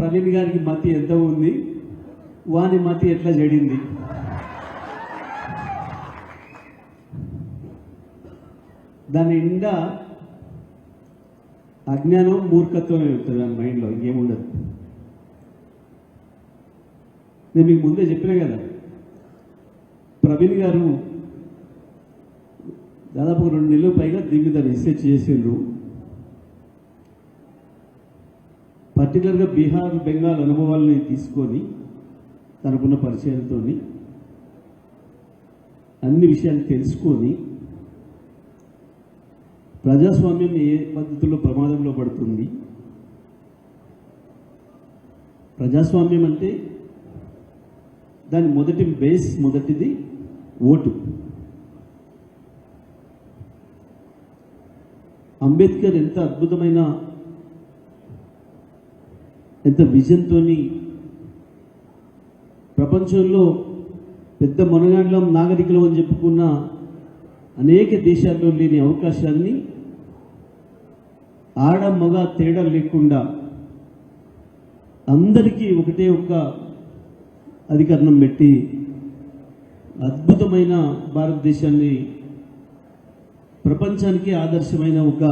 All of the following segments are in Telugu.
ప్రవీణ్ గారికి మతి ఎంత ఉంది, వాని మతి ఎట్లా చెడింది. దాని నిండా అజ్ఞానం మూర్ఖత్వమే ఉంటుంది దాని మైండ్లో, ఇంకేముండదు. నేను మీకు ముందే చెప్పినా కదా, ప్రవీణ్ గారు దాదాపు 2 నెలలు పైగా దీని మీద రీసెర్చ్ చేసిండ్రు. పర్టికులర్గా బీహార్ బెంగాల్ అనుభవాలని తీసుకొని తనకున్న పరిచయంతో అన్ని విషయాలు తెలుసుకొని ప్రజాస్వామ్యం ఏ పద్ధతిలో ప్రమాదంలో పడుతుంది, ప్రజాస్వామ్యం అంటే దాని మొదటిది ఓటు. అంబేద్కర్ ఎంత అద్భుతమైన ఎంత విజన్తోని ప్రపంచంలో పెద్ద మనగాండ్లం నాగరికులం అని చెప్పుకున్న అనేక దేశాల్లో లేని అవకాశాన్ని ఆడ మగ తేడా లేకుండా అందరికీ ఒకటే ఒక అధికారం పెట్టి అద్భుతమైన భారతదేశాన్ని ప్రపంచానికి ఆదర్శమైన ఒక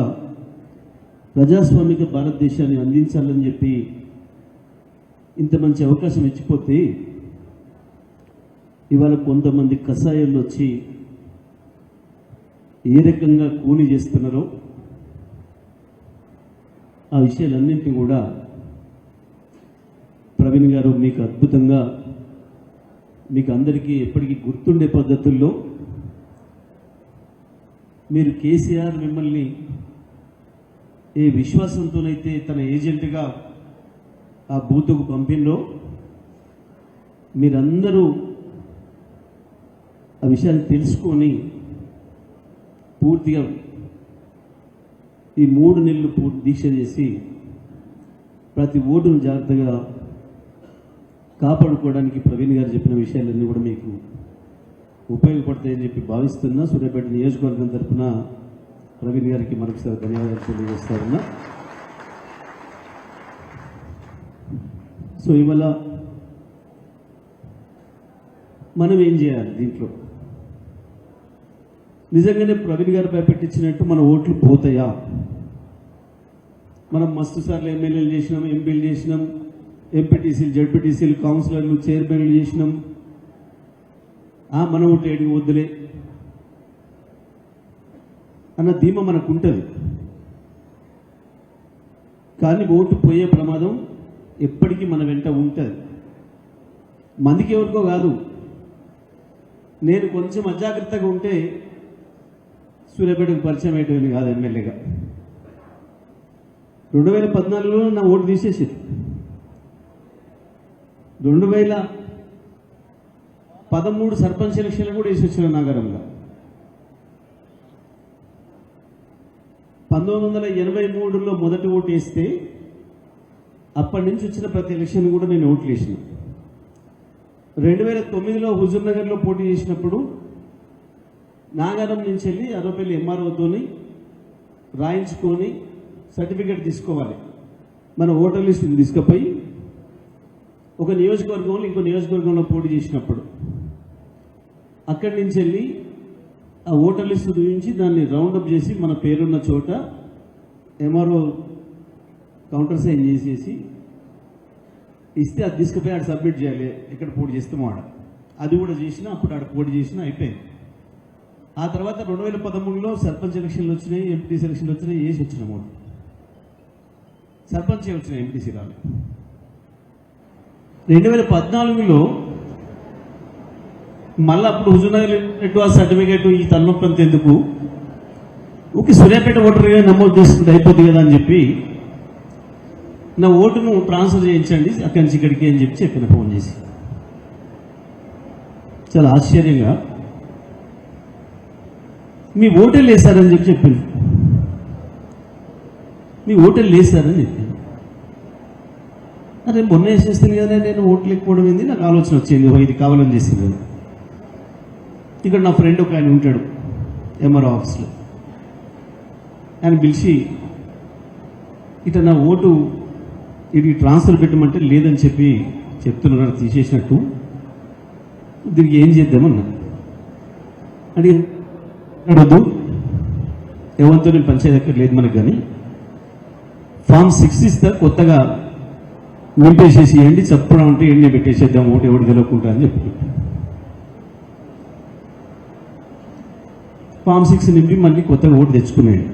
ప్రజాస్వామిక భారతదేశాన్ని అందించాలని చెప్పి ఇంత మంచి అవకాశం ఇచ్చిపోతే ఇవాళ కొంతమంది కషాయాలు వచ్చి ఏ రకంగా కూని చేస్తున్నారో ఆ విషయాలన్నింటినీ కూడా ప్రవీణ్ గారు మీకు అద్భుతంగా మీకు అందరికీ ఎప్పటికీ గుర్తుండే పద్ధతుల్లో మీరు కేసీఆర్ మిమ్మల్ని ఏ విశ్వాసంతోనైతే తన ఏజెంట్గా ఆ బూతుకు పంపినో మీరందరూ ఆ విషయాన్ని తెలుసుకొని పూర్తిగా ఈ 3 నెలలు పూర్తి దీక్ష చేసి ప్రతి ఓటును జాగ్రత్తగా కాపాడుకోవడానికి ప్రవీణ్ గారు చెప్పిన విషయాలన్నీ కూడా మీకు ఉపయోగపడతాయని చెప్పి భావిస్తున్నా. సూర్యాపేట నియోజకవర్గం తరఫున ప్రవీణ్ గారికి మరొకసారి ధన్యవాదాలు తెలియజేస్తారన్నా. సో ఇవాళ మనం ఏం చేయాలి దీంట్లో? నిజంగానే ప్రవీణ్ గారు భయపెట్టించినట్టు మన ఓట్లు పోతాయా? మనం మస్తు సార్లు ఎమ్మెల్యేలు చేసినాం, ఎంపీలు చేసినాం, ఎంపీటీసీలు, జడ్పీటీసీలు, కౌన్సిలర్లు, చైర్మన్లు చేసినాం. మన ఓట్లు ఏడికి వద్దులే అన్న ధీమా మనకు ఉంటుంది. కానీ ఓటు పోయే ప్రమాదం ఎప్పటికీ మన వెంట ఉంటుంది. మందికి ఎవరికో కాదు. నేను కొంచెం అజాగ్రత్తగా ఉంటే సూర్యాపేటకు పరిచయం అయ్యేటోని కాదు ఎమ్మెల్యేగా. 2014లో నా ఓటు తీసేసారు. 2013 సర్పంచ్ ఎలక్షన్లు కూడా వేసి వచ్చిన నగరంలో. 1983లో మొదటి ఓటు వేస్తే అప్పటి నుంచి వచ్చిన ప్రతి ఎలక్షన్ కూడా నేను ఓట్లు వేసిన. 2009లో హుజూర్ నగర్లో పోటీ చేసినప్పుడు నాగారం నుంచి వెళ్ళి అరవపల్లి ఎంఆర్ఓతోని రాయించుకొని సర్టిఫికేట్ తీసుకోవాలి. మన ఓటర్ లిస్ట్ తీసుకుపోయి ఒక నియోజకవర్గంలో ఇంకో నియోజకవర్గంలో పోటీ చేసినప్పుడు అక్కడి నుంచి వెళ్ళి ఆ ఓటర్ లిస్టు చూపించి దాన్ని రౌండప్ చేసి మన పేరున్న చోట ఎంఆర్ఓ కౌంటర్ సైన్ చేసేసి ఇస్తే అది తీసుకుపోయి ఆడ సబ్మిట్ చేయాలి. ఎక్కడ పోటీ చేస్తామో ఆడ అది కూడా చేసినా, అప్పుడు ఆడ పోటీ చేసినా అయిపోయింది. ఆ తర్వాత 2013లో సర్పంచ్ ఎలక్షన్లు వచ్చినాయి, ఎంపీటీసీ ఎలక్షన్లు వచ్చినాయి, వేసి వచ్చినాము. సర్పంచ్ వచ్చినాయి, ఎంపీటీసీ రాలి. 2014లో మళ్ళీ అప్పుడు హుజూర్నగర్ నెట్టు ఆ సర్టిఫికేట్ ఈ తలనొప్పంత ఎందుకు, ఓకే సూర్యాపేట ఓటర్గా నమోదు చేసుకుంటే అయిపోతుంది కదా అని చెప్పి నా ఓటును ట్రాన్స్ఫర్ చేయించండి అక్కడి నుంచి ఇక్కడికి అని చెప్పి చెప్పిన ఫోన్ చేసి. చాలా ఆశ్చర్యంగా మీ ఓటర్లు వేశారని చెప్పి చెప్పింది. మీ ఓటర్లు వేశారని చెప్పింది. అరే మొన్న వేసేస్తాను కదా నేను ఓట్లు లేకపోవడం ఏంది, నాకు ఆలోచన వచ్చింది, ఇది కావాలని చేసింది కదా. ఇక్కడ నా ఫ్రెండ్ ఒక ఆయన ఉంటాడు ఎంఆర్ఓ ఆఫీస్లో. ఆయన పిలిచి ఇట్లా నా ఓటు ఇది ట్రాన్స్ఫర్ పెట్టమంటే లేదని చెప్పి చెప్తున్నారు, తీసేసినట్టు. దీనికి ఏం చేద్దామన్నా అని అడగద్దు, ఎవరితో నేను పంచాయతీ ఎక్కడ లేదు మనకు. కానీ ఫామ్ 6 ఇస్తా, కొత్తగా నింపేసేసి ఏంటి చెప్పడం అంటే ఎండి పెట్టేసేద్దాం, ఒకటి ఎవడు తెలియకుండా అని చెప్పి ఫామ్ 6 నింపి మళ్ళీ కొత్తగా ఓటు తెచ్చుకున్నాడు.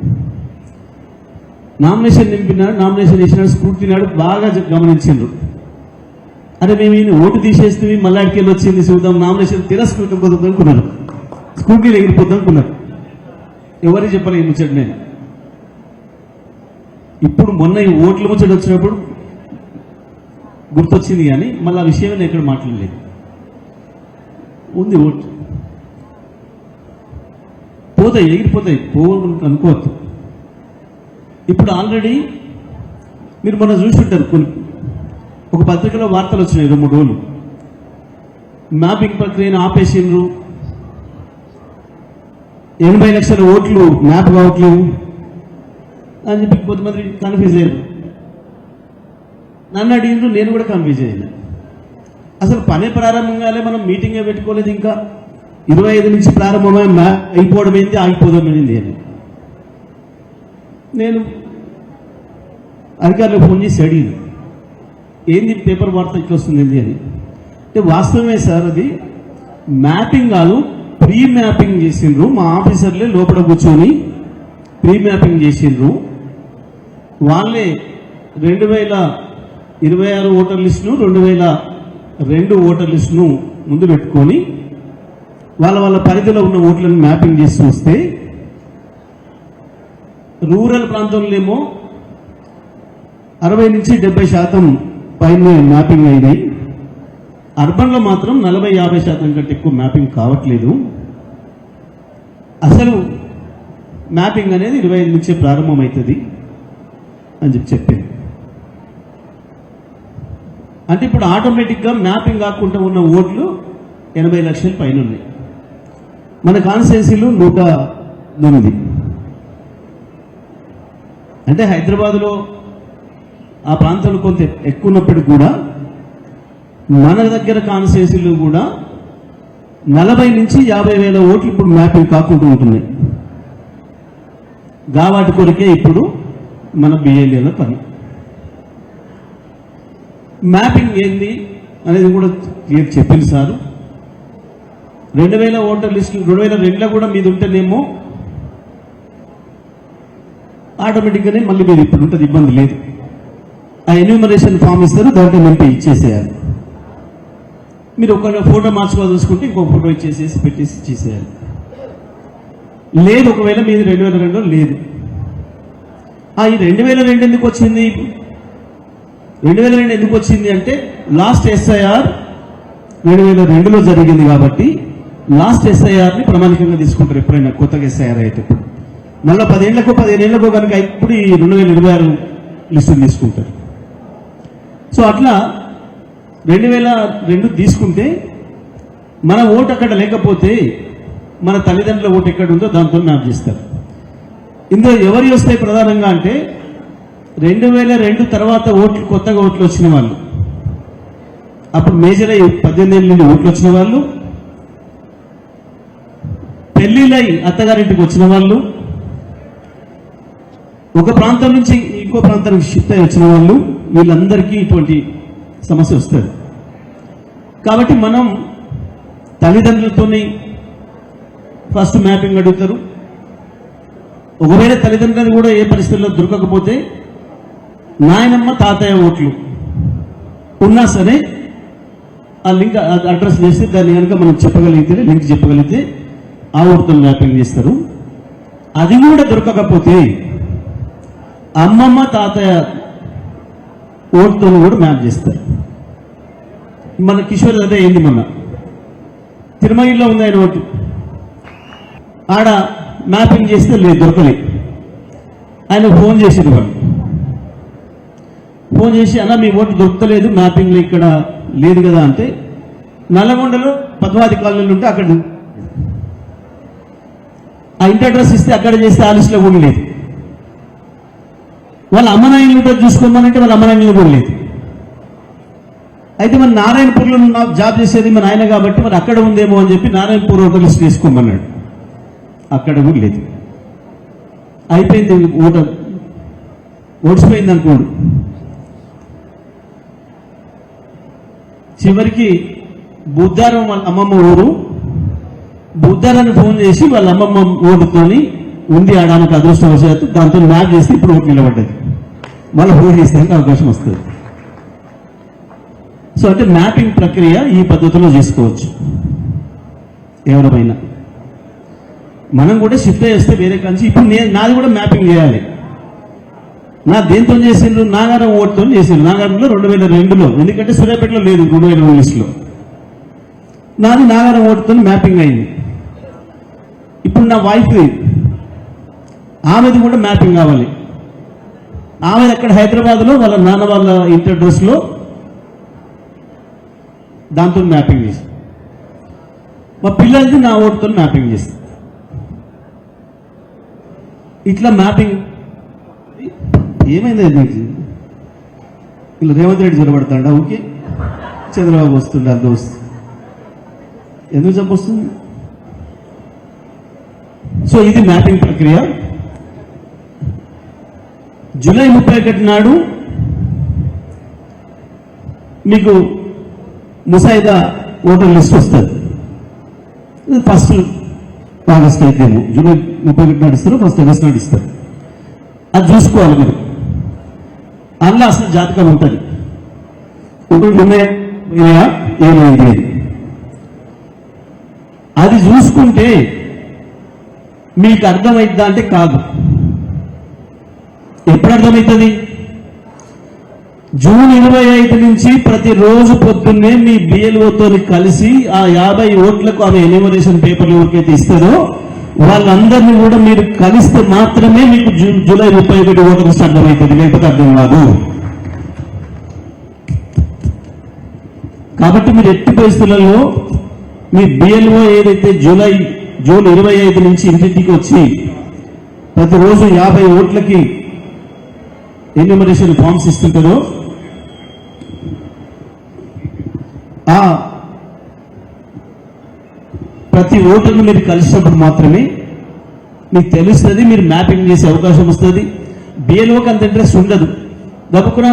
నామినేషన్ నింపినాడు, నామినేషన్ వేసినాడు, స్కూటీ నాడు బాగా గమనించిండ్రు. అరే మేము ఈయన ఓటు తీసేస్తే మళ్ళీ అడికెళ్ళి వచ్చింది చూద్దాం, నామినేషన్ తిరస్కృతం పోతుంది అనుకున్నాను, స్కూటీలు ఎగిరిపోద్దాం అనుకున్నారు. ఎవరికి చెప్పాలి ఈ ముచ్చట నేను. ఇప్పుడు మొన్న ఈ ఓట్ల ముచ్చట వచ్చినప్పుడు గుర్తొచ్చింది, కానీ మళ్ళీ ఆ విషయం ఎక్కడ మాట్లాడలేదు. ఉంది ఓటు, పోతాయి, ఎగిరిపోతాయి, అనుకోవద్దు. ఇప్పుడు ఆల్రెడీ మీరు మొన్న చూసుంటారు, కొన్ని ఒక పత్రికలో వార్తలు వచ్చినాయి 2-3 రోజులు, మ్యాపింగ్ ప్రక్రియను ఆపేసిండ్రు, 80 లక్షల ఓట్లు మ్యాప్ కావట్లేవు అని చెప్పి కొంతమంది కన్ఫ్యూజ్ అయ్యారు. నన్ను అడిగిండ్రు, నేను కూడా కన్ఫ్యూజ్ అయ్యాను. అసలు పనే ప్రారంభంగానే మనం మీటింగే పెట్టుకోలేదు, ఇంకా 25 నుంచి ప్రారంభమై అయిపోవడం ఏంటి, ఆగిపోవడం ఏంటి అని నేను అధికారులకు ఫోన్ చేసి అడిగింది, ఏంది పేపర్ వార్త ఇట్లా వస్తుంది అని. అంటే వాస్తవమే సార్, అది మ్యాపింగ్ కాదు, ప్రీ మ్యాపింగ్ చేసిండ్రు. మా ఆఫీసర్లే లోపల కూర్చొని ప్రీ మ్యాపింగ్ చేసిండ్రు. వాళ్ళే 2026 ఓటర్ లిస్టును 2002 ఓటర్ లిస్టును ముందు పెట్టుకొని వాళ్ళ పరిధిలో ఉన్న ఓట్లను మ్యాపింగ్ చేసి చూస్తే రూరల్ ప్రాంతంలో ఏమో 60 నుంచి 70% పైన మ్యాపింగ్ అయినాయి. అర్బన్లో మాత్రం 40-50% కంటే ఎక్కువ మ్యాపింగ్ కావట్లేదు. అసలు మ్యాపింగ్ అనేది 25 నుంచే ప్రారంభమవుతుంది అని చెప్పింది. అంటే ఇప్పుడు ఆటోమేటిక్గా మ్యాపింగ్ కాకుండా ఉన్న ఓట్లు 80 లక్షల పైన ఉన్నాయి. మన కాన్స్టిట్యున్సీలు 109. అంటే హైదరాబాద్లో ఆ ప్రాంతంలో కొంత ఎక్కువ ఉన్నప్పటికీ కూడా మన దగ్గర కాన్స్టిట్యున్సీలు కూడా 40 నుంచి 50 వేల ఓట్లు ఇప్పుడు మ్యాపింగ్ కాకుండా ఉంటున్నాయి. వాటి కొరికే ఇప్పుడు మన బిఎల్ఏల పని. మ్యాపింగ్ ఏంది అనేది కూడా క్లియర్ చెప్పింది సారు. 2000 ఓటర్ లిస్టులు 2002లో కూడా మీద ఉంటేనేమో ఆటోమేటిక్గానే మళ్ళీ మీరు ఇప్పుడు ఉంటుంది, ఇబ్బంది లేదు. ఆ ఎన్యూమరేషన్ ఫామ్ ఇస్తారు, దాంట్లో నింపి ఇచ్చేసేయాలి. మీరు ఒక ఫోటో మార్చుకోవాలి చూసుకుంటే ఇంకొక ఫోటో ఇచ్చేసేసి పెట్టేసి ఇచ్చేసేయాలి. లేదు ఒకవేళ మీది 2002 లేదు. ఈ 2002 ఎందుకు వచ్చింది? 2002 ఎందుకు వచ్చింది అంటే లాస్ట్ ఎస్ఐఆర్ 2002లో జరిగింది కాబట్టి లాస్ట్ ఎస్ఐఆర్ని ప్రామాణికంగా తీసుకుంటారు. ఎప్పుడైనా కొత్తగా ఎస్ఐఆర్ అయ్యేటప్పుడు మళ్ళీ 10 ఏళ్లకో కనుక ఇప్పుడు ఈ 2026 లిస్టు తీసుకుంటారు. సో అట్లా 2002 తీసుకుంటే మన ఓటు అక్కడ లేకపోతే మన తల్లిదండ్రుల ఓటు ఎక్కడ ఉందో దాంతో మ్యాప్ చేస్తారు. ఇందులో ఎవరి వస్తాయి ప్రధానంగా అంటే 2002 తర్వాత ఓట్లు, కొత్తగా ఓట్లు వచ్చిన వాళ్ళు, అప్పుడు మేజర్ అయ్యి 18 ఏళ్ళ నుండి ఓట్లు వచ్చిన వాళ్ళు, పెళ్లిళ్ళై అత్తగారింటికి వచ్చిన వాళ్ళు, ఒక ప్రాంతం నుంచి ఇంకో ప్రాంతానికి షిఫ్ట్ అయి వచ్చిన వాళ్ళు, వీళ్ళందరికీ ఇటువంటి సమస్య వస్తుంది. కాబట్టి మనం తల్లిదండ్రులతోని ఫస్ట్ మ్యాపింగ్ అడుగుతారు. ఒకవేళ తల్లిదండ్రులు కూడా ఏ పరిస్థితుల్లో దొరకకపోతే నాయనమ్మ తాతయ్య ఓట్లు ఉన్నా సరే ఆ లింక్ అడ్రస్ చేస్తే దాన్ని కనుక మనం చెప్పగలిగితే, లింక్ చెప్పగలిగితే ఆ ఓటుతో మ్యాపింగ్ చేస్తారు. అది కూడా దొరకకపోతే అమ్మమ్మ తాతయ్య ఓటుతో కూడా మ్యాప్ చేస్తారు. మన కిషోర్ అదే ఏంది, మొన్న తిరుమలలో ఉంది ఆయన ఓటు, ఆడ మ్యాపింగ్ చేస్తే లేదు, దొరకలేదు. ఆయన ఫోన్ చేసింది, వాళ్ళు ఫోన్ చేసి అన్న మీ ఓటు దొరకలేదు, మ్యాపింగ్లో ఇక్కడ లేదు కదా అంటే, నల్లగొండలో పద్మావతి కాలనీలు ఉంటే అక్కడ ఆ ఇంటి అడ్రస్ ఇస్తే అక్కడ చేస్తే ఆ లిస్టులో కూడా లేదు. వాళ్ళ అమ్మనాయనలు ఉంటే చూసుకోమనంటే వాళ్ళ అమ్మనాయనలు కూడా లేదు. అయితే మరి నారాయణపూర్లో జాబ్ చేసేది మన ఆయన కాబట్టి మరి అక్కడ ఉందేమో అని చెప్పి నారాయణపూర్ ఓటర్ లిస్ట్ తీసుకోమన్నాడు. అక్కడ కూడా లేదు. అయిపోయింది, ఓడిసిపోయింది అనుకోండి. చివరికి బుద్ధారం వాళ్ళ అమ్మమ్మ ఊరు, బుద్ధారాన్ని ఫోన్ చేసి వాళ్ళ అమ్మమ్మ ఓటుతోని ఉంది ఆడడానికి అదృష్టవశాత్తు దాంతో మ్యాప్ చేసి ఇప్పుడు ఓటు నిలబడ్డది. మళ్ళీ ఓటు చేసేందుకు అవకాశం వస్తుంది. సో అంటే మ్యాపింగ్ ప్రక్రియ ఈ పద్ధతిలో చేసుకోవచ్చు. ఎవరైనా మనం కూడా షిఫ్ట్ చేస్తే వేరే కంచి ఇప్పుడు నాది కూడా మ్యాపింగ్ చేయాలి. నా దేంతో చేసిండ్రు? నాగారం ఓటుతో చేసిండ్రు. నాగారంలో 2002లో, ఎందుకంటే సూర్యాపేటలో లేదు 2002 లిస్టులో. నాది నాగారం ఓటుతో మ్యాపింగ్ అయింది. ఇప్పుడు నా వైఫ్ ఆమెది కూడా మ్యాపింగ్ కావాలి. ఆమెది అక్కడ హైదరాబాద్లో వాళ్ళ నాన్న వాళ్ళ ఇంటి అడ్రస్లో దాంతో మ్యాపింగ్ చేసి, మా పిల్లలది నా ఓటుతో మ్యాపింగ్ చేస్తుంది. ఇట్లా మ్యాపింగ్ ఏమైంది? ఇలా రేవంత్ రెడ్డి జొరబడతాడా? ఓకే, చంద్రబాబు వస్తుండే అంత వస్తుంది. ఎందుకు చెప్పొస్తుంది? సో ఇది మ్యాపింగ్ ప్రక్రియ. జూలై 31 నాడు మీకు ముసాయిదా ఓటర్ లిస్ట్ వస్తుంది. ఫస్ట్ ఆగస్ట్ అయితేమో, జూలై 31 నాడు ఇస్తారు, ఫస్ట్ ఆగస్ట్ నాడు ఇస్తారు. అది చూసుకోవాలి మీరు. అందులో అసలు జాతకం ఉంటుంది, ఏమైంది అది చూసుకుంటే మీకు అర్థమైద్దా అంటే కాదు. ఎప్పుడు అర్థమవుతుంది? జూన్ 25 నుంచి ప్రతిరోజు పొద్దున్నే మీ బిఎల్ఓతో కలిసి ఆ 50 ఓట్లకు ఆమె ఎన్యూమరేషన్ పేపర్లు ఎవరికైతే ఇస్తారో వాళ్ళందరినీ కూడా మీరు కలిస్తే మాత్రమే మీకు జూలై 31 ఓటర్ లిస్ట్ అర్థమవుతుంది, లేకపోతే అర్థం కాదు. కాబట్టి మీరు ఎట్టి పరిస్థితులలో మీ బిఎల్ఓ ఏదైతే జూన్ 25 నుంచి ఇంటింటికి వచ్చి ప్రతిరోజు 50 ఓట్లకి ఎన్యూమరేషన్ ఫామ్స్ ఇస్తుంటారో ఆ ప్రతి ఓటర్ను మీరు కలిసినప్పుడు మాత్రమే మీకు తెలుస్తుంది, మీరు మ్యాపింగ్ చేసే అవకాశం వస్తుంది. బిఎల్ఓకి అంత ఇంట్రెస్ట్ ఉండదు. దప్పుకున్న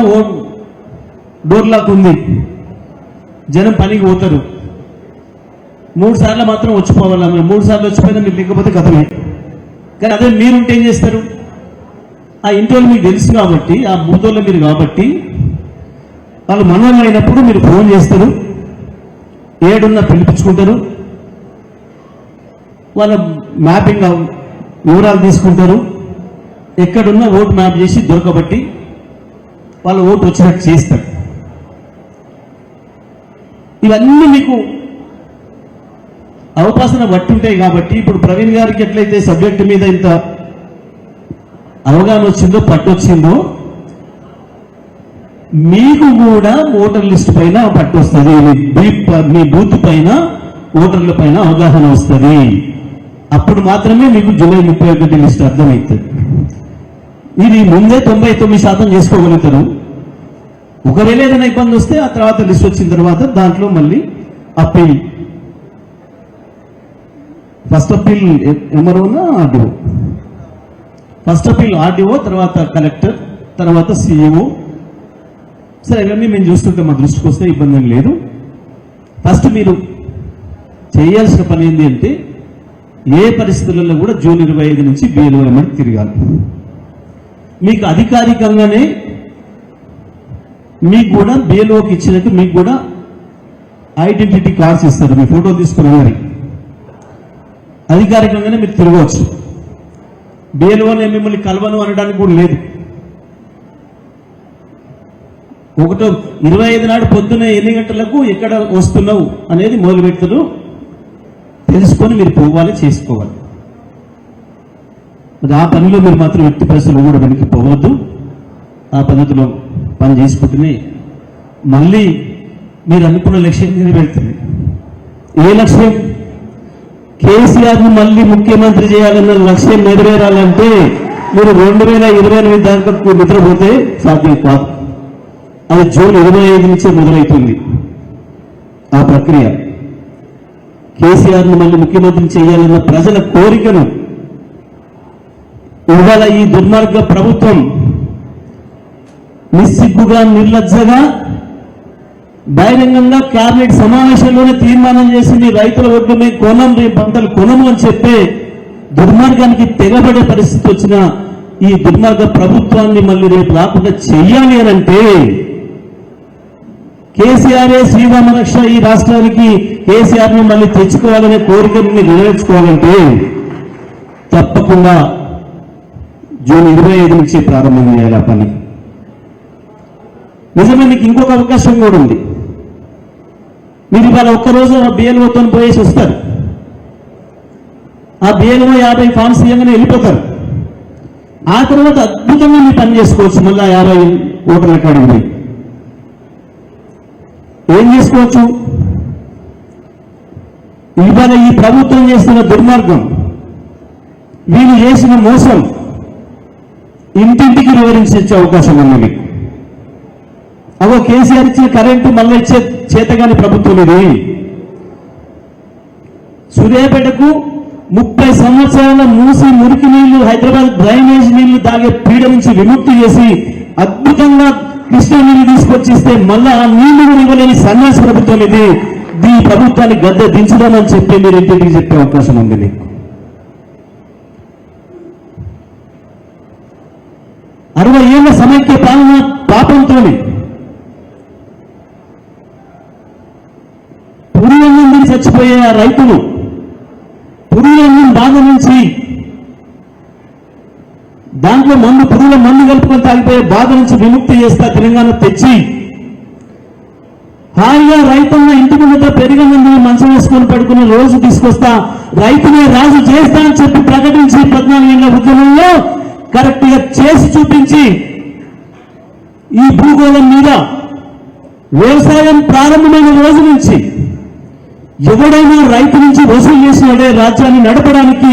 డోర్ లాక్ ఉంది, జనం పనికి పోతారు, 3 సార్లు మాత్రం వచ్చిపోవాలి. 3 సార్లు వచ్చిపోయినా మీరు లేకపోతే కథమే. కానీ అదే మీరుంటే ఏం చేస్తారు? ఆ ఇంటి వాళ్ళు మీకు తెలుసు కాబట్టి, ఆ బూతోళ్ళు మీరు కాబట్టి, వాళ్ళు మనోళ్ళు అయినప్పుడు మీరు ఫోన్ చేస్తారు, ఏడున్నా పిలిపించుకుంటారు, వాళ్ళ మ్యాపింగ్ వివరాలు తీసుకుంటారు, ఎక్కడున్నా ఓటు మ్యాప్ చేసి దొరకబట్టి వాళ్ళ ఓటు వచ్చినట్టు చేస్తారు. ఇవన్నీ మీకు అవకాశం బట్టి ఉంటాయి. కాబట్టి ఇప్పుడు ప్రవీణ్ గారికి ఎట్లయితే సబ్జెక్టు మీద ఇంత అవగాహన వచ్చిందో, పట్టు వచ్చిందో, మీకు కూడా ఓటర్ లిస్ట్ పైన పట్టు వస్తుంది, మీ బూత్ పైన ఓటర్ల పైన అవగాహన వస్తుంది. అప్పుడు మాత్రమే మీకు జూలై 31 లిస్ట్ అర్థమవుతుంది. ఇది ముందే 99% చేసుకోగలుగుతారు. ఒకవేళ ఏదైనా ఇబ్బంది వస్తే ఆ తర్వాత లిస్ట్ వచ్చిన తర్వాత దాంట్లో మళ్ళీ అప్పీల్, ఫస్ట్ అప్పీల్ ఎంఆర్ఓనా ఆర్డీఓ, ఫస్ట్ అప్పీల్ ఆర్డీఓ, తర్వాత కలెక్టర్, తర్వాత సిఇఓ. సరే ఇవన్నీ మేము చూస్తుంటే మా దృష్టికి వస్తే ఇబ్బంది ఏం లేదు. ఫస్ట్ మీరు చేయాల్సిన పని ఏంటి అంటే ఏ పరిస్థితులలో కూడా జూన్ 25 నుంచి బిఎల్ఓ వెంబడి తిరగాలి. మీకు అధికారికంగానే మీకు కూడా బిఎల్ఓకి ఇచ్చినట్టు మీకు కూడా ఐడెంటిటీ కార్డ్స్ ఇస్తారు, మీ ఫోటో తీసుకుని మరి అధికారికంగానే మీరు తిరగవచ్చు. బిఎల్ఓనే మిమ్మల్ని కలవను అనడానికి కూడా లేదు. 25 నాడు పొద్దున్న ఎన్ని గంటలకు ఎక్కడ వస్తున్నావు అనేది మొదలు పెడతారు, తెలుసుకొని మీరు పోవాలి, చేసుకోవాలి. మరి ఆ పనిలో మీరు మాత్రం ఎట్టి పరిస్థితులు కూడా వెనక్కి పోవద్దు. ఆ పద్ధతిలో పని చేసుకుంటూనే మళ్ళీ మీరు అనుకున్న లక్ష్యం నెరవేరుతుంది. ఏ లక్ష్యం? కేసీఆర్ను మళ్ళీ ముఖ్యమంత్రి చేయాలన్న లక్ష్యం నెరవేరాలంటే మీరు 2028 దాకా నిద్రపోతే సాధ్యం కాదు. అది జూన్ 25 నుంచే మొదలవుతుంది ఆ ప్రక్రియ. కేసీఆర్ను మళ్ళీ ముఖ్యమంత్రిని చేయాలన్న ప్రజల కోరికను ఇవాళ ఈ దుర్మార్గ ప్రభుత్వం నిస్సిగ్గుగా నిర్లజ్జగా బహిరంగంగా కేబినెట్ సమావేశంలోనే తీర్మానం చేసింది రైతుల ఒడ్డు మేము కొనం, రేపు పంటలు కొనము అని చెప్పే దుర్మార్గానికి తెగబడే పరిస్థితి వచ్చిన ఈ దుర్మార్గ ప్రభుత్వాన్ని మళ్ళీ రేపు రాకుండా చెయ్యాలి అని అంటే కేసీఆరే శ్రీరామ రక్ష ఈ రాష్ట్రానికి కేసీఆర్ ని మళ్ళీ తెచ్చుకోవాలనే కోరికను నెరవేర్చుకోవాలంటే తప్పకుండా జూన్ 25 నుంచి ప్రారంభం చేయాలి ఆ పని. నిజమే మీకు ఇంకొక అవకాశం కూడా ఉంది. మీరు ఇవాళ ఒక్కరోజు బిఎల్ఓతో పోయేసి వస్తారు. ఆ బిఎల్ఓ 50 ఫామ్స్ ఇవ్వగానే వెళ్ళిపోతారు. ఆ తర్వాత అద్భుతంగా మీరు పని చేసుకోవచ్చు. మళ్ళీ 50 ఓటర్ల కాడికి పోయి ఏం చేసుకోవచ్చు? ఇవాళ ఈ ప్రభుత్వం చేస్తున్న దుర్మార్గం, వీళ్ళు చేసిన మోసం ఇంటింటికి వివరించే అవకాశం ఉంది మీకు. అవో కేసీఆర్ ఇచ్చిన కరెంటు మళ్ళీ ఇచ్చే చేతగాని ప్రభుత్వం ఇది. సూర్యాపేటకు 30 సంవత్సరాల మూసి మురికి నీళ్లు, హైదరాబాద్ డ్రైనేజ్ నీళ్లు తాగే పీడ నుంచి విముక్తి చేసి అద్భుతంగా కృష్ణా నీళ్లు తీసుకొచ్చిస్తే మళ్ళా ఆ నీళ్లు కూడా ఇవ్వలేని సన్యాసి ప్రభుత్వం ఇది. ఈ ప్రభుత్వాన్ని గద్దె దించుదామని చెప్పి మీరు ఇంటింటికి చెప్పే అవకాశం ఉంది మీకు. 60 ఏళ్ల సమైక్య పాలన పాపంతో పురుగన్నం చచ్చిపోయే ఆ రైతులు పురుగన్నం బాధ నుంచి, దాంట్లో పురుగుల మందు కలుపుకొని తాగిపోయే బాధ నుంచి విముక్తి చేస్తా తెలంగాణ తెచ్చి హాయిగా రైతున్న ఇంటి ముందు పెరిగినందుకు మంచం వేసుకొని పడుకునే రోజు తీసుకొస్తా, రైతునే రాజు చేస్తా అని చెప్పి ప్రకటించి 14 ఏళ్ల ఉద్యమంలో కరెక్ట్ గా చేసి చూపించి ఈ భూగోళం మీద వ్యవసాయం ప్రారంభమైన రోజు నుంచి ఎవడైనా రైతు నుంచి వసూలు చేసినడే రాజ్యాన్ని నడపడానికి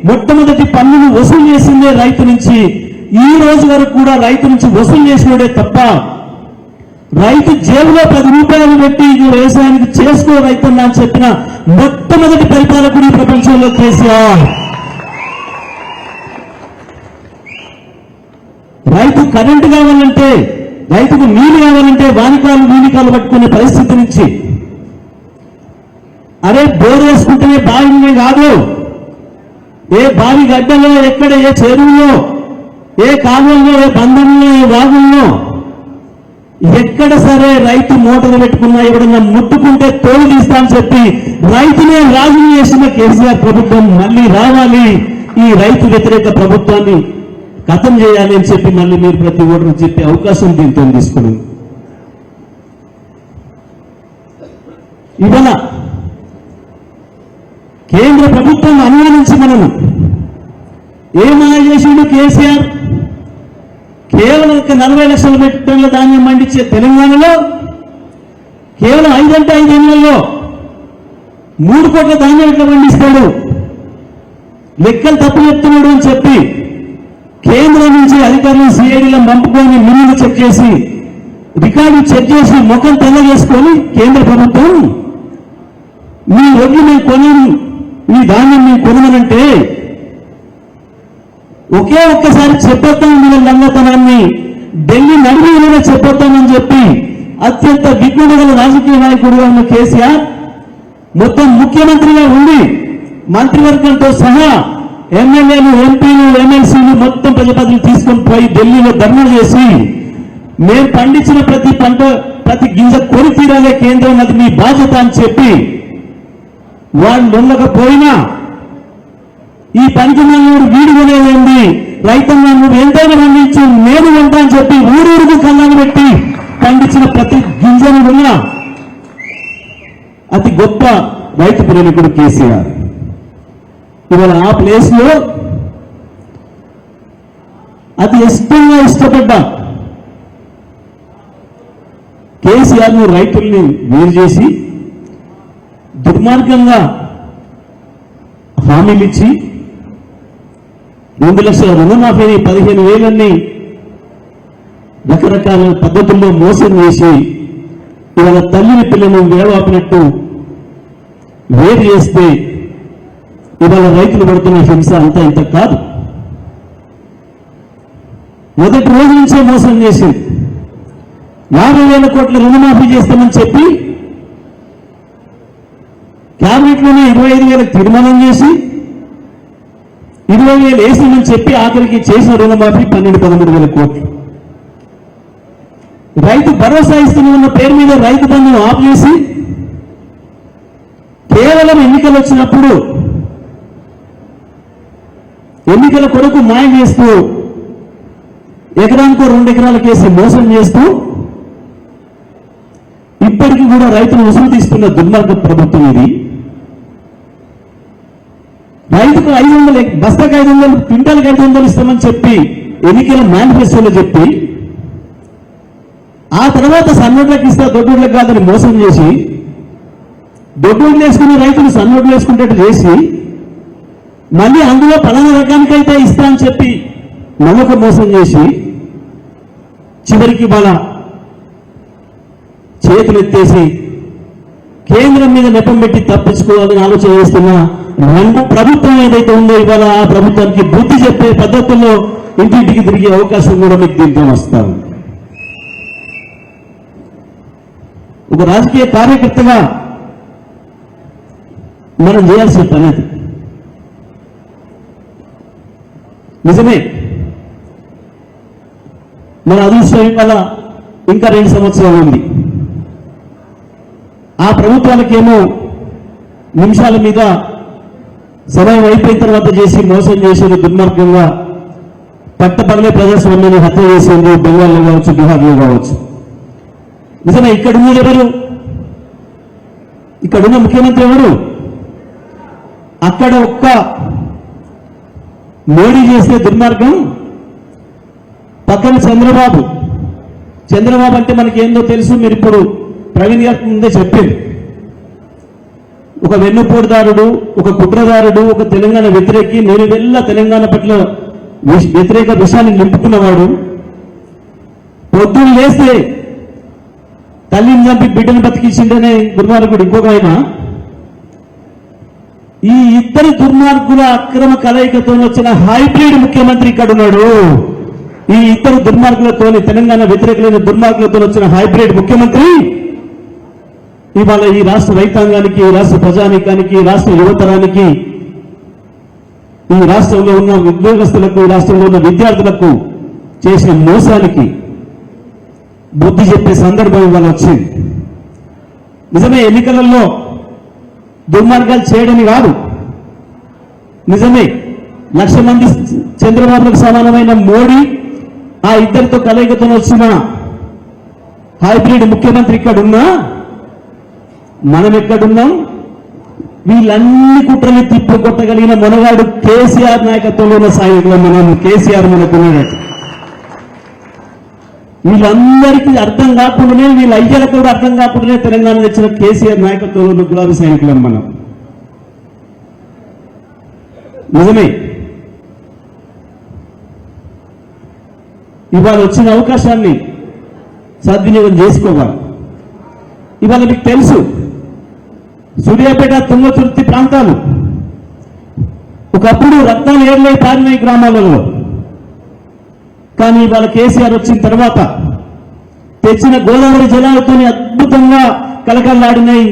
మొట్టమొదటి పన్నును వసూలు చేసిందే రైతు నుంచి. ఈ రోజు వరకు కూడా రైతు నుంచి వసూలు చేసినడే తప్ప రైతు జేబులో 10 రూపాయలు పెట్టి ఇది వ్యవసాయానికి చేసుకో రైతన్నా అని చెప్పిన మొట్టమొదటి పరిపాలకుడు ప్రపంచంలో కేసీఆర్. రైతు కరెంటు కావాలంటే, రైతుకు నీళ్లు కావాలంటే వానికాలు నీలికాలు పట్టుకునే పరిస్థితి నుంచి, అరే బోర్ వేసుకుంటేనే బావినే కాదు, ఏ బావి గడ్డలో, ఎక్కడ ఏ చెరువులో, ఏ కాలువల్లో, ఏ బంధంలో, ఏ వాగుల్లో ఎక్కడ సరే రైతు మోటార్ పెట్టుకున్నా ఎవడన్నా ముట్టుకుంటే తోలు తీస్తా అని చెప్పి రైతునే రాజు చేసిన కేసీఆర్ ప్రభుత్వం మళ్ళీ రావాలి, ఈ రైతు వ్యతిరేక ప్రభుత్వాన్ని ఖతం చేయాలి అని చెప్పి మళ్ళీ మీరు ప్రతి ఓటరు చెప్పే అవకాశం దీంతో తీసుకుని ఇవాళ కేంద్ర ప్రభుత్వం అనుమానించి మనము ఏమాయ చేసిండు కేసీఆర్. కేవలం 40 లక్షల మెట్రిక్ టన్నుల ధాన్యం పండించే తెలంగాణలో కేవలం 5 అంటే 5 ఏళ్లలో 3 కోట్ల ధాన్యం ఎట్లా పండిస్తాడు, లెక్కలు తప్పు చెప్తున్నాడు అని చెప్పి కేంద్రం నుంచి అధికారులు సిఐడిలను పంపుకొని మిల్లులు చెక్ చేసి రికార్డు చెక్ చేసి ముఖం తెల్ల చేసుకొని కేంద్ర ప్రభుత్వం మీ ఒడ్లు మేము కొనము, ఈ ధాన్యం మేము కొనమనంటే ఒకే ఒక్కసారి చెప్పొద్దాం వీళ్ళ లంగతనాన్ని, ఢిల్లీ నడిమిలోనే చెప్పొద్దామని చెప్పి అత్యంత విజ్ఞత గల రాజకీయ నాయకుడుగా ఉన్న కేసీఆర్ మొత్తం ముఖ్యమంత్రిగా ఉండి మంత్రివర్గంతో సహా ఎమ్మెల్యేలు, ఎంపీలు, ఎమ్మెల్సీలు మొత్తం ప్రజాప్రతినిధులు తీసుకొని పోయి ఢిల్లీలో ధర్నా చేసి మేము పండించిన ప్రతి పంట, ప్రతి గింజ కొని తీరాలే కేంద్రం, అది మీ బాధ్యత అని చెప్పి వాళ్ళు ఉండకపోయినా ఈ పనికి మనూరు వీడిగొనేది రైతన్నా నువ్వు ఎంతైనా పండించు నేను ఎంత అని చెప్పి ఊరూరుకు కళ్ళను పెట్టి పండించిన ప్రతి గింజను ఉన్న అతి గొప్ప రైతు ప్రేమికుడు కేసీఆర్. ఇవాళ ఆ ప్లేస్ లో అతి ఇష్టపడ్డ కేసీఆర్ ను రైతుల్ని వేరు చేసి దుర్మార్గంగా హామీలిచ్చి 2 లక్షల రుణమాఫీని 15,000 రకరకాల పద్ధతుల్లో మోసం చేసి ఇవాళ తల్లిని పిల్లలను వేవాపినట్టు వేరు చేస్తే ఇవాళ రైతులు పడుతున్న హింస అంతా ఇంత కాదు. మొదటి రోజు నుంచే మోసం చేసింది. 50,000 కోట్ల రుణమాఫీ చేస్తామని చెప్పి క్యాబినెట్లోనే 25,000 తీర్మానం చేసి 20,000 వేసామని చెప్పి ఆఖరికి చేసిన రుణమాఫీ 12-13,000 కోట్లు. రైతు భరోసా ఇస్తున్న పేరు మీద రైతు బంధును ఆఫ్ చేసి కేవలం ఎన్నికలు వచ్చినప్పుడు ఎన్నికల కొరకు మాయం చేస్తూ ఎకరానికో 2 ఎకరాల కేసు మోసం చేస్తూ ఇప్పటికీ కూడా రైతులు ఉసురు తీస్తున్న దుర్మార్గ ప్రభుత్వం ఇది. రైతుకు 500 బస్తాకు 500 క్వింటాల్కి 500 ఇస్తామని చెప్పి ఎన్నికల మేనిఫెస్టోలో చెప్పి ఆ తర్వాత సన్నోట్లకు ఇస్తా దొడ్డోడ్లకు కాదని మోసం చేసి దొడ్డోడ్లు వేసుకుని రైతులు సన్నోట్లు వేసుకునేట్టు చేసి మళ్ళీ అందులో పలానా రకానికైతే ఇస్తా అని చెప్పి నమ్మకం మోసం చేసి చివరికి వాళ్ళ చేతులు ఎత్తేసి కేంద్రం మీద నెపం పెట్టి తప్పించుకోవాలని ఆలోచన చేస్తున్న ప్రభుత్వం ఏదైతే ఉందో ఇవాళ ఆ ప్రభుత్వానికి బుద్ధి చెప్పే పద్ధతుల్లో ఇంటింటికి తిరిగే అవకాశం కూడా మీకు దీంతో వస్తారు. ఒక రాజకీయ కార్యకర్తగా మనం చేయాల్సిన పని అది. నిజమే, మన అదృష్టం ఇవాళ ఇంకా 2 సంవత్సరాలు ఉంది. ఆ ప్రభుత్వాలకేమో నిమిషాల మీద సమయం అయిపోయిన తర్వాత చేసి మోసం చేసేది దుర్మార్గంగా పట్టపగలే ప్రజాస్వామ్యాన్ని హత్య చేసేందుకు బెంగాల్లో కావచ్చు, బీహార్లో కావచ్చు. నిజమే, ఇక్కడున్న ఎవరు? ఇక్కడున్న ముఖ్యమంత్రి ఎవరు? అక్కడ ఒక్క మోడీ చేసే దుర్మార్గం పక్కన చంద్రబాబు అంటే మనకి ఏందో తెలుసు. మీరు ఇప్పుడు ప్రవీణ్ గారికి ముందే చెప్పారు. ఒక వెన్నుపోటుదారుడు, ఒక కుట్రదారుడు, ఒక తెలంగాణ వ్యతిరేకి, నేను వెళ్ళ తెలంగాణ పట్ల వ్యతిరేక విషయాన్ని నింపుకున్నవాడు. పొద్దున్న లేస్తే తల్లిని చంపి బిడ్డను బతికించిండనే దుర్మార్గుడు ఇంకొక ఆయన. ఈ ఇద్దరు దుర్మార్గుల అక్రమ కలయికతో వచ్చిన హైబ్రిడ్ ముఖ్యమంత్రి ఇక్కడ ఉన్నాడు. ఈ ఇద్దరు దుర్మార్గులతోని, తెలంగాణ వ్యతిరేకులైన దుర్మార్గులతో వచ్చిన హైబ్రిడ్ ముఖ్యమంత్రి ఇవాళ ఈ రాష్ట్ర రైతాంగానికి, ఈ రాష్ట్ర ప్రజానీకానికి, ఈ రాష్ట్ర యువతరానికి, ఈ రాష్ట్రంలో ఉన్న ఉద్యోగస్తులకు, ఈ రాష్ట్రంలో ఉన్న విద్యార్థులకు చేసిన మోసానికి బుద్ధి చెప్పే సందర్భం ఇవాళ వచ్చింది. నిజమే, ఎన్నికలలో దుర్మార్గాలు చేయడని కాదు. నిజమే, 1,00,000 మంది చంద్రబాబుకు సమానమైన మోడీ, ఆ ఇద్దరితో కలయికతో వచ్చిన హైబ్రిడ్ ముఖ్యమంత్రి ఇక్కడున్నా మనం ఎక్కడున్నాం? వీళ్ళన్ని కుట్రలు తిప్పికొట్టగలిగిన మనగాడు కేసీఆర్ నాయకత్వంలో ఉన్న సైనికులు మనం. కేసీఆర్ మనకున్నాడు. వీళ్ళందరికీ అర్థం కాకుండానే, వీళ్ళ అయ్యలకు కూడా అర్థం కాకుండానే తెలంగాణ తెచ్చిన కేసీఆర్ నాయకత్వంలో ఉన్న గులాబీ సైనికులం మనం. నిజమే, ఇవాళ వచ్చిన అవకాశాన్ని సద్వినియోగం చేసుకోవాలి. ఇవాళ మీకు తెలుసు, సూర్యాపేట, తుంగతుర్తి ప్రాంతాలు ఒకప్పుడు రక్తాలు ఏర్లై పారినాయి గ్రామాలలో. కానీ ఇవాళ కేసీఆర్ వచ్చిన తర్వాత తెచ్చిన గోదావరి జలాలతో అద్భుతంగా కలకల్లాడినాయి.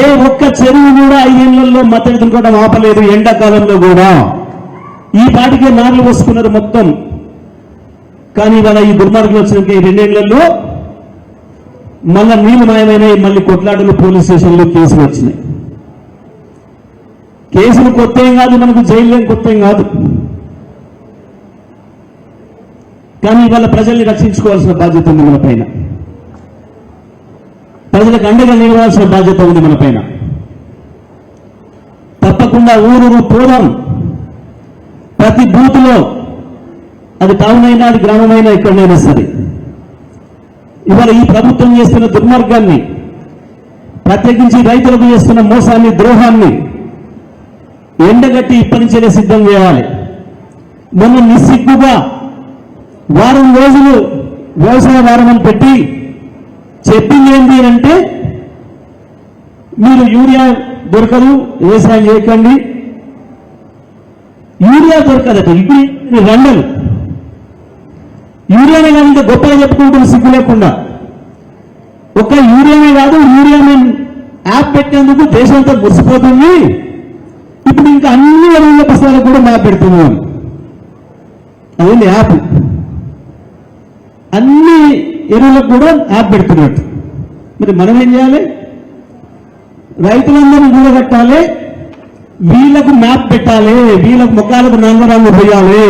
ఏ ఒక్క చెరువు కూడా 5 ఏళ్లలో మత్తడి దుంకడం ఆపలేదు. ఎండాకాలంలో కూడా ఈ పాటికే నార్లు పోసుకున్నారు మొత్తం. కానీ ఇవాళ ఈ దుర్మార్గులు వచ్చినాక ఈ 2 ఏళ్లలో మళ్ళా నీళ్లు మాయమైనాయి. మళ్ళీ కొట్లాటలు, పోలీస్ స్టేషన్లో కేసులు వచ్చినాయి. కేసులు కొత్త ఏం కాదు, మనకు జైలు కొత్త ఏం కాదు. కానీ ఇవాళ ప్రజల్ని రక్షించుకోవాల్సిన బాధ్యత ఉంది మన పైన. ప్రజలకు అండగా నిలవాల్సిన బాధ్యత ఉంది మన పైన. తప్పకుండా ఊరూరు పోదాం. ప్రతి బూత్లో, అది టౌన్ అయినా, అది గ్రామమైనా, ఎక్కడైనా సరే, ఇవాళ ఈ ప్రభుత్వం చేస్తున్న దుర్మార్గాన్ని, ప్రత్యేకించి రైతులకు చేస్తున్న మోసాన్ని, ద్రోహాన్ని ఎండగట్టి ఇప్పటి నుంచే సిద్ధం చేయాలి. మొన్న నిస్సిగ్గుగా వారం రోజులు వ్యవసాయ వారం అని పెట్టి చెప్పింది ఏంటి అంటే మీరు యూరియా దొరకదు, వ్యవసాయం చేయకండి. యూరియా దొరకదట. ఇప్పుడు రండలు యూరియానే కాదు గొప్పగా చెప్పుకుంటున్న సిగ్గు లేకుండా. ఒక యూరియానే కాదు, యూరియా యాప్ పెట్టేందుకు దేశంతో మురిసిపోతుంది. ఇప్పుడు ఇంకా అన్ని ఎరువుల బస్తాలకు కూడా మ్యాప్ పెడుతున్నాం. అదే యాప్, అన్ని ఎరువులకు కూడా యాప్ పెడుతున్నట్టు. మరి మనం ఏం చేయాలి? రైతులందరూ కూడగట్టాలి, వీళ్లకు మ్యాప్ పెట్టాలి, వీళ్ళకు మొక్కలకు రంగు పోయాలి.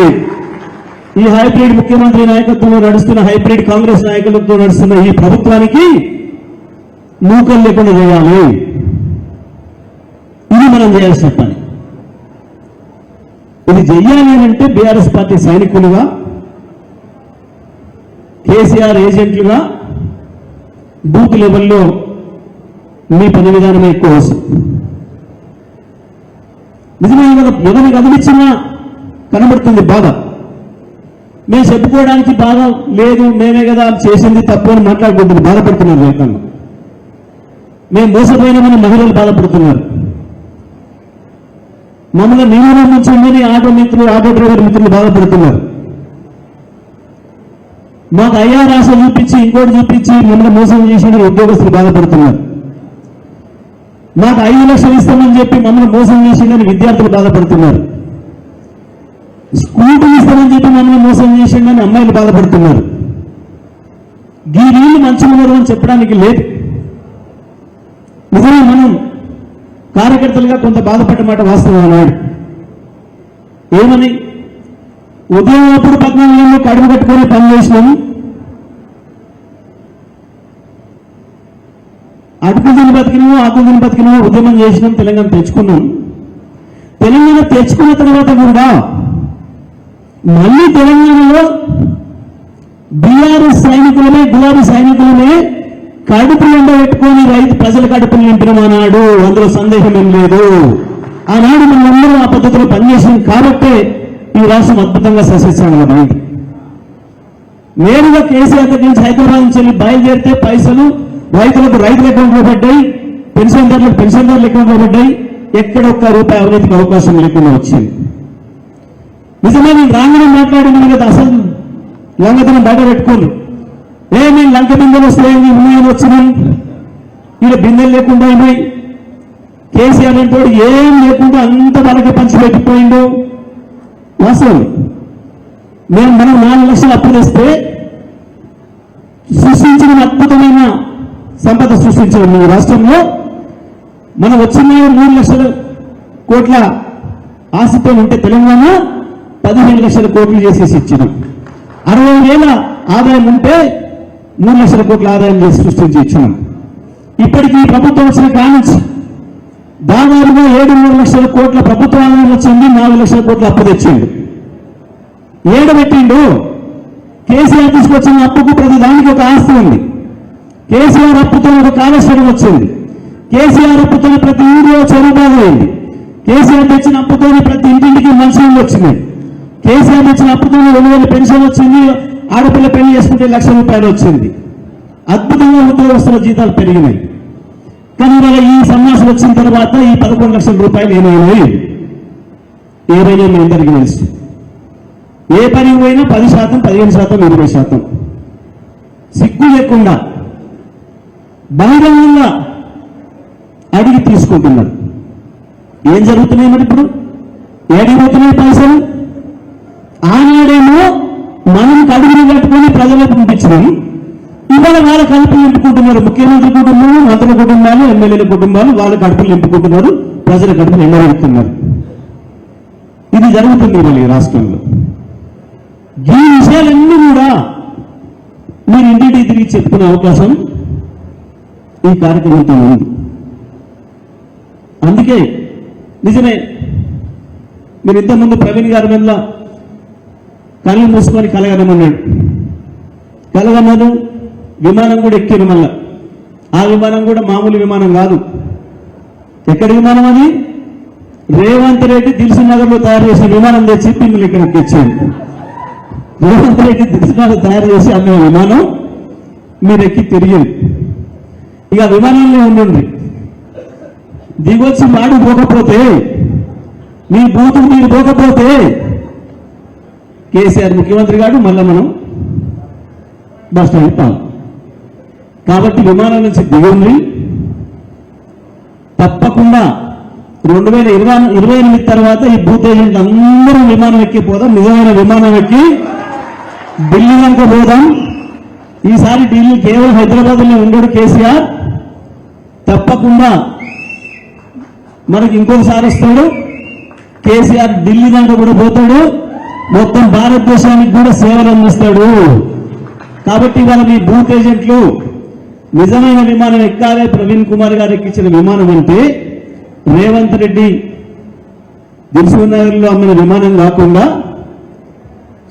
ఈ హైబ్రిడ్ ముఖ్యమంత్రి నాయకత్వంలో నడుస్తున్న, హైబ్రిడ్ కాంగ్రెస్ నాయకులతో నడుస్తున్న ఈ ప్రభుత్వానికి నూకలు లేకుండా చేయాలి. ఇది మనం చేయాల్సిన పని. ఇది చెయ్యాలి అంటే బీఆర్ఎస్ పార్టీ సైనికులుగా, కేసీఆర్ ఏజెంట్లుగా బూత్ లెవెల్లో మీ పని విధానమే ఎక్కువ అవసరం. నిజమైన ఎవరిని కదిలిచ్చినా కనబడుతుంది బాధ. మేము చెప్పుకోవడానికి బాధ లేదు, మేమే కదా చేసింది తప్పు అని మాట్లాడుకుంటుంది, బాధపడుతున్నారు రైతాంగం. మేము మోసపోయినామని మహిళలు బాధపడుతున్నారు. మమ్మల్ని నీళ్ళు ముంచిందని ఆటో మిత్రులు, ఆటో డ్రైవర్ మిత్రులు బాధపడుతున్నారు. మాకు అయ్యా రాశ చూపించి ఇంకోటి చూపించి మమ్మల్ని మోసం చేసిన ఉద్యోగస్తులు బాధపడుతున్నారు. మాకు 5 లక్షలు ఇస్తామని చెప్పి మమ్మల్ని మోసం చేసిందని విద్యార్థులు బాధపడుతున్నారు. స్కూటీలు ఇస్తామని చెప్పి మమ్మల్ని మోసం చేసిందని అమ్మాయిలు బాధపడుతున్నారు. ఈ నీళ్లు మంచిగా ఉన్నారు అని చెప్పడానికి లేదు. నిజమే, మనం కార్యకర్తలుగా కొంత బాధపడ్డ మాట వాస్తవం అన్నాడు. ఏమని? ఉదయం అప్పుడు 14 ఏళ్ళు కడుపు కట్టుకొని పనిచేసినాము, అడుగు తిని బతికినాము, ఆకు తిని బతికినాము, ఉద్యమం చేసినాం, తెలంగాణ తెచ్చుకున్నాం. తెలంగాణ తెచ్చుకున్న తర్వాత కూడా మళ్ళీ తెలంగాణలో బీఆర్ఎస్ సైనికులనే, గులాబీ సైనికులనే కడుపులు ఎండబెట్టుకొని రైతు ప్రజల కడుపులు నింపినమన్నాడు. అందులో సందేహం ఏం లేదు. ఆనాడు మనందరూ ఆ పద్ధతిలో పనిచేసాం కాబట్టే ఈ రాష్ట్రం అద్భుతంగా సస్యశ్యామలం. నేరుగా కేసీఆర్ దగ్గర నుంచి హైదరాబాద్ నుంచి వెళ్ళి బయలుదేరితే పైసలు రైతులకు రైతుల అకౌంట్లో పడ్డాయి, పెన్షన్దారులకు పెన్షన్దారుల అకౌంట్లో పడ్డాయి. ఎక్కడ ఒక్క రూపాయి అవినీతికి అవకాశం లేకుండా వచ్చింది. నిజమే, నేను రాగానే మాట్లాడింది కదా, అసలు లంగతనం బయట పెట్టుకోండి. మేము లంక బిందెలు వస్తాయి, ఉన్నాయని వచ్చినాయి, ఈడ బిందెలు లేకుండా ఉన్నాయి. కేసీఆర్ అంటే ఏం లేకుండా అంత వాళ్ళకి పంచిపెట్టిపోయిండు. వాస్తవం. మనం 4 లక్షలు అప్పు తెస్తే సృష్టించిన అద్భుతమైన సంపద సృష్టించడం ఈ రాష్ట్రంలో. మనం వచ్చిన 3 లక్షల కోట్ల ఆశతో ఉంటే తెలంగాణ 15 లక్షల కోట్లు చేసేసి ఇచ్చినాం. 60,000 ఆదాయం ఉంటే 3 లక్షల కోట్ల ఆదాయం చేసి సృష్టించి ఇచ్చినాం. ఇప్పటికీ ప్రభుత్వం వచ్చిన కానించి దాదాపుగా 7,3 లక్షల కోట్ల ప్రభుత్వ ఆదాయం వచ్చింది, 4 లక్షల కోట్ల అప్పు తెచ్చిండు. ఏడబెట్టిండు. కేసీఆర్ తీసుకొచ్చిన అప్పుకు ప్రతి దానికి ఒక ఆస్తి ఉంది. కేసీఆర్ అప్పుతో ఒక కాళేశ్వరం వచ్చింది. కేసీఆర్ అప్పుతో ప్రతి ఊరిలో చెరువు బాగైంది. కేసీఆర్ తెచ్చిన అప్పుతో ప్రతి ఇంటింటికి మంచినీళ్ళు వచ్చినాయి. కేసీఆర్ తెచ్చిన అప్పుతో 2,000 పెన్షన్ వచ్చింది. ఆడపిల్ల పెళ్లి చేసుకుంటే 1,00,000 రూపాయలు వచ్చింది. అద్భుతంగా ఉద్యోగస్తుల జీతాలు పెరిగినాయి. కానీ ఇవాళ ఈ సన్యాసం వచ్చిన తర్వాత ఈ 11 లక్షల రూపాయలు ఏమైనాయి? మీ అందరికీ తెలుసు. ఏ పని పోయినా 10%, 15%, 20%. సిగ్గు లేకుండా బహిరంగంగా అడిగి తీసుకుంటున్నారు. ఏం జరుగుతున్నాయి మరి ఇప్పుడు? ఏడిపోతున్నాయి పైసలు. ఆనాడేమో మనం కడుగులు కట్టుకొని ప్రజలకు పంపించినాం. ఇవాళ వాళ్ళ కడుపులు నింపుకుంటున్నారు. ముఖ్యమంత్రి కుటుంబాలు, మంత్రుల కుటుంబాలు, ఎమ్మెల్యేల కుటుంబాలు వాళ్ళ కడుపులు నింపుకుంటున్నారు, ప్రజల కడుపులు ఎండబెడుతున్నారు. ఇది జరుగుతుంది ఇవాళ ఈ రాష్ట్రంలో. ఈ విషయాలన్నీ కూడా మీరు ఇంటికి తిరిగి చెప్పుకునే అవకాశం ఈ కార్యక్రమంతో ఉంది. అందుకే నిజమే, మీరు ఇంతకుముందు ప్రవీణ్ గారి వల్ల కళ్ళు మూసుకొని కలగనమన్నాడు. కలగన్నాను, విమానం కూడా ఎక్కిన మళ్ళా. ఆ విమానం కూడా మామూలు విమానం కాదు. ఎక్కడి విమానం అది? రేవంత్ రెడ్డి దిల్సుఖ్నగర్ లో తయారు చేసిన విమానం తెచ్చి పిల్లలు ఇక్కడికి ఇచ్చాడు. రేవంత్ రెడ్డి దిల్సుఖ్నగర్ తయారు చేసి అమ్మే విమానం మీరు ఎక్కి తిరిగింది. ఇక విమానంలో ఉండండి, దిగొచ్చి వాడు పోకపోతే, మీ బూతులు మీరు పోకపోతే కేసీఆర్ ముఖ్యమంత్రి గారు మళ్ళా మనం బస్ స్టాండ్ పాము. కాబట్టి విమానం నుంచి దిగుంది. తప్పకుండా 2028 తర్వాత ఈ బూత్ ఏజెంట్ అందరూ విమానం ఎక్కి పోదాం, నిజమైన విమానం ఎక్కి ఢిల్లీ కనుక పోదాం. ఈసారి ఢిల్లీ కేవలం హైదరాబాద్లో ఉండడు కేసీఆర్, తప్పకుండా మనకి ఇంకొకసారి వస్తాడు. కేసీఆర్ ఢిల్లీ దాకా కూడా పోతాడు, మొత్తం భారతదేశానికి కూడా సేవలు అందిస్తాడు. కాబట్టి ఇవాళ మీ బూత్ ఏజెంట్లు నిజమైన విమానం ఎక్కాలే. ప్రవీణ్ కుమార్ గారు ఎక్కించిన విమానం అంటే రేవంత్ రెడ్డి దిల్సుఖ్నగర్లో అమ్మిన విమానం కాకుండా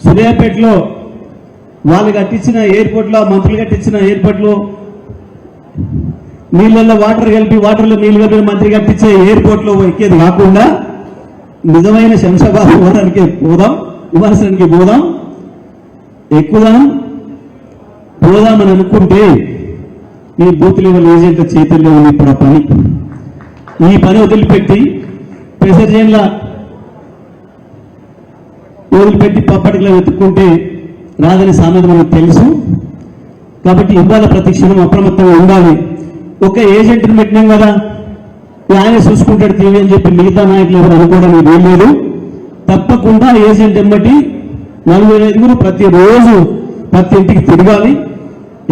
సూర్యాపేటలో వాళ్ళు కట్టించిన ఎయిర్పోర్ట్లో, మంత్రులు కట్టించిన ఎయిర్పోర్ట్లో నీళ్ళల్లో వాటర్ కలిపి, వాటర్లో నీళ్లు కలిపి మంత్రి కట్టించే ఎయిర్పోర్ట్లో ఎక్కేది కాకుండా నిజమైన శంషాబాద్ విమానానికి పోదాం, విమానానికి పోదాం, ఎక్కుదాం, పోదామని అనుకుంటే మీ బూత్ లెవెల్ ఏజెంట్ల చేతుల్లో ఉంది ఇప్పుడు ఆ పని. ఈ పని వదిలిపెట్టి ప్రెషర్ జైన్ల వదిలిపెట్టి పప్పటికలో వెతుక్కుంటే రాదని సామెత మనకు తెలుసు. కాబట్టి ఇవాళ ప్రతి క్షణం అప్రమత్తంగా ఉండాలి. ఒక ఏజెంట్ని పెట్టినాం కదా, ఆయన చూసుకుంటాడు తీవి అని చెప్పి మిగతా నాయకులు ఎవరు అనుకోవడానికి వీల్లేదు. తప్పకుండా ఏజెంట్ ఎమ్మటి 4-5 ప్రతిరోజు ప్రతి ఇంటికి తిరగాలి.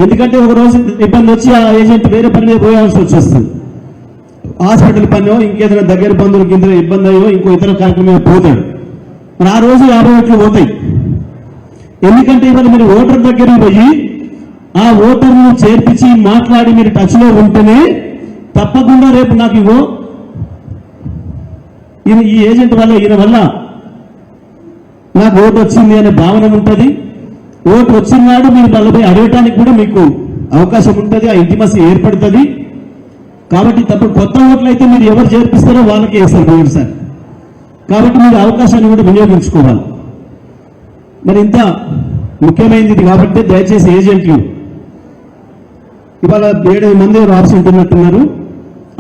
ఎందుకంటే ఒక రోజు ఇబ్బంది వచ్చి ఆ ఏజెంట్ వేరే పని మీద పోయాల్సి వచ్చేస్తుంది. హాస్పిటల్ పనో, ఇంకేదైనా దగ్గర బంధువులకి ఇంత ఇబ్బంది అయ్యో ఇంకో ఇతర కార్యక్రమం మీద పోతాడు. మరి ఆ రోజు 50 ఓట్లు పోతాయి. ఎందుకంటే ఇవాళ మీరు ఓటర్ దగ్గరికి పోయి ఆ ఓటర్ను చేర్పించి మాట్లాడి మీరు టచ్ లో ఉంటేనే తప్పకుండా రేపు నాకు ఇగో ఈ ఏజెంట్ వల్ల, ఈయన వల్ల నాకు ఓటు వచ్చింది అనే భావన ఉంటుంది. ఓటు వచ్చిన నాడు మీరు వాళ్ళపై అడగటానికి కూడా మీకు అవకాశం ఉంటుంది, ఆ ఇంటిమసీ ఏర్పడుతుంది. కాబట్టి తప్పుడు కొత్త ఓట్లు అయితే మీరు ఎవరు చేర్పిస్తారో వాళ్ళకి వేస్తారు పోయినసారి. కాబట్టి మీరు అవకాశాన్ని కూడా వినియోగించుకోవాలి. మరి ఇంత ముఖ్యమైనది ఇది కాబట్టి దయచేసి ఏజెంట్లు ఇవాళ 7 మంది ఆబ్సెంట్ ఉన్నట్టున్నారు.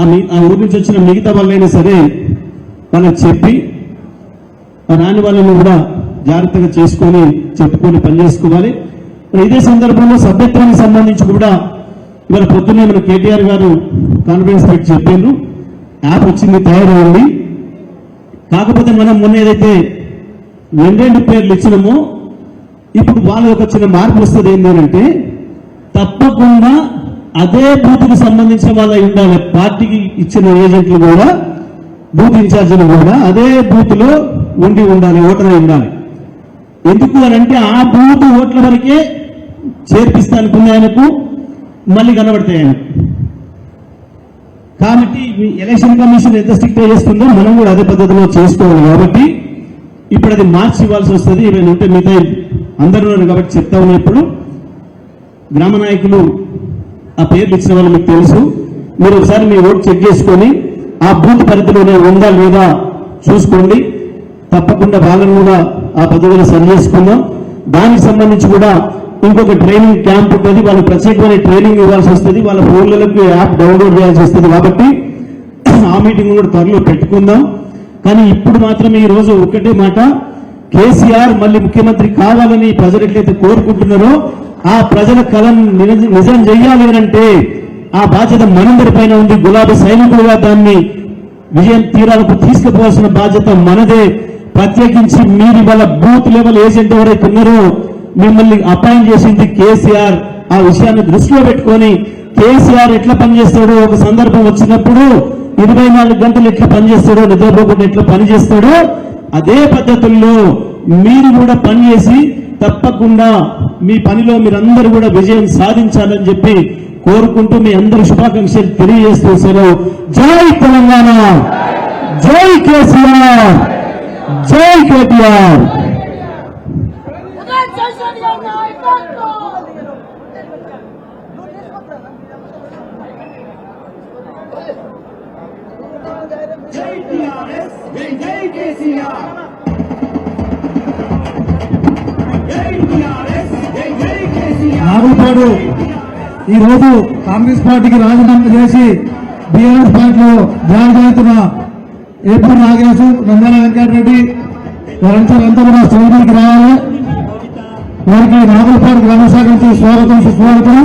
ఆ ఊరి నుంచి వచ్చిన మిగతా వాళ్ళైనా సరే వాళ్ళకి చెప్పి రాని వాళ్ళని కూడా జాగ్రత్తగా చేసుకొని చెప్పుకొని పనిచేసుకోవాలి. ఇదే సందర్భంలో సభ్యత్వానికి సంబంధించి కూడా ఇవాళ పొద్దున్నే మన కేటీఆర్ గారు కాన్ఫరెన్స్ పెట్టి చెప్పిండ్రు, యాప్ వచ్చింది, తయారైంది. కాకపోతే మనం మొన్న ఏదైతే 2 పేర్లు ఇచ్చినామో ఇప్పుడు వాళ్ళకి ఒక చిన్న మార్పు వస్తుంది. ఏంటంటే తప్పకుండా అదే బూత్కు సంబంధించిన వాళ్ళ ఉండాలి. పార్టీకి ఇచ్చిన ఏజెంట్లు కూడా, బూత్ ఇన్ఛార్జీలు కూడా అదే బూత్ లో ఉండాలి, ఓటర్ అయి ఉండాలి. ఎందుకు అని అంటే ఆ బూత్ ఓట్ల వరకే చేర్పిస్తానుకున్న ఆయనకు మళ్ళీ కనబడతాయి ఆయన. కాబట్టి ఎలక్షన్ కమిషన్ ఎంత స్ట్రిక్ట్ చేస్తుందో మనం కూడా అదే పద్ధతిలో చేసుకోవాలి. కాబట్టి ఇప్పుడు అది మార్చి ఇవ్వాల్సి వస్తుంది. ఇవన్నీ ఉంటే మిగతా అందరూ కాబట్టి చెప్తా ఉన్నా. ఇప్పుడు గ్రామ నాయకులు ఆ పేర్లు ఇచ్చిన వాళ్ళు మీకు తెలుసు. మీరు ఒకసారి మీ ఓటు చెక్ చేసుకొని ఆ బూత్ పరిధిలోనే ఉందా లేదా చూసుకోండి. తప్పకుండా వాళ్ళని కూడా ఆ పద్ధతిలో సరి చేసుకుందాం. దానికి సంబంధించి కూడా ఇంకొక ట్రైనింగ్ క్యాంప్ ఉంటుంది. వాళ్ళకి ప్రత్యేకమైన ట్రైనింగ్ ఇవ్వాల్సి వస్తుంది. వాళ్ళ ఫోన్లకు యాప్ డౌన్లోడ్ చేయాల్సి వస్తుంది. కాబట్టి ఆ మీటింగ్ కూడా త్వరలో పెట్టుకుందాం. కానీ ఇప్పుడు మాత్రం ఈ రోజు ఒక్కటే మాట, కేసీఆర్ మళ్ళీ ముఖ్యమంత్రి కావాలని ప్రజలు ఎట్లయితే కోరుకుంటున్నారో ఆ ప్రజల కళను నిజం చెయ్యాలి అంటే ఆ బాధ్యత మనందరి పైన ఉంది. గులాబీ సైనికులుగా దాన్ని విజయం తీరాలకు తీసుకుపోవాల్సిన బాధ్యత మనదే. ప్రత్యేకించి మీరు ఇవాళ బూత్ లెవెల్ ఏజెంట్ ఎవరైతే ఉన్నారో మిమ్మల్ని అపాయింట్ చేసింది కేసీఆర్. ఆ విషయాన్ని దృష్టిలో పెట్టుకొని కేసీఆర్ ఎట్లా పనిచేస్తాడో, ఒక సందర్భం వచ్చినప్పుడు 24 గంటలు ఎట్లా పనిచేస్తాడో, నిద్రపోకుండా ఎట్లా పనిచేస్తాడో అదే పద్ధతుల్లో మీరు కూడా పనిచేసి తప్పకుండా మీ పనిలో మీరందరూ కూడా విజయం సాధించాలని చెప్పి కోరుకుంటూ మీ అందరి శుభాకాంక్షలు తెలియజేస్తూ సెలవు. జై తెలంగాణ, జై కేసీఆర్, జై కేటీఆర్. జై టీఆర్ఎస్ నాగులపాడు ఈ రోజు కాంగ్రెస్ పార్టీకి రాజీనామా చేసి బీఆర్ఎస్ పార్టీలో జాయిన్ అవుతున్న ఏపీ నాగేశు నందన వెంకటరెడ్డి వారంతా కూడా స్టేజీకి రావాలి. వారికి నాగులపాడు గ్రామ శాఖ నుంచి స్వాగతం సుస్వాగతం.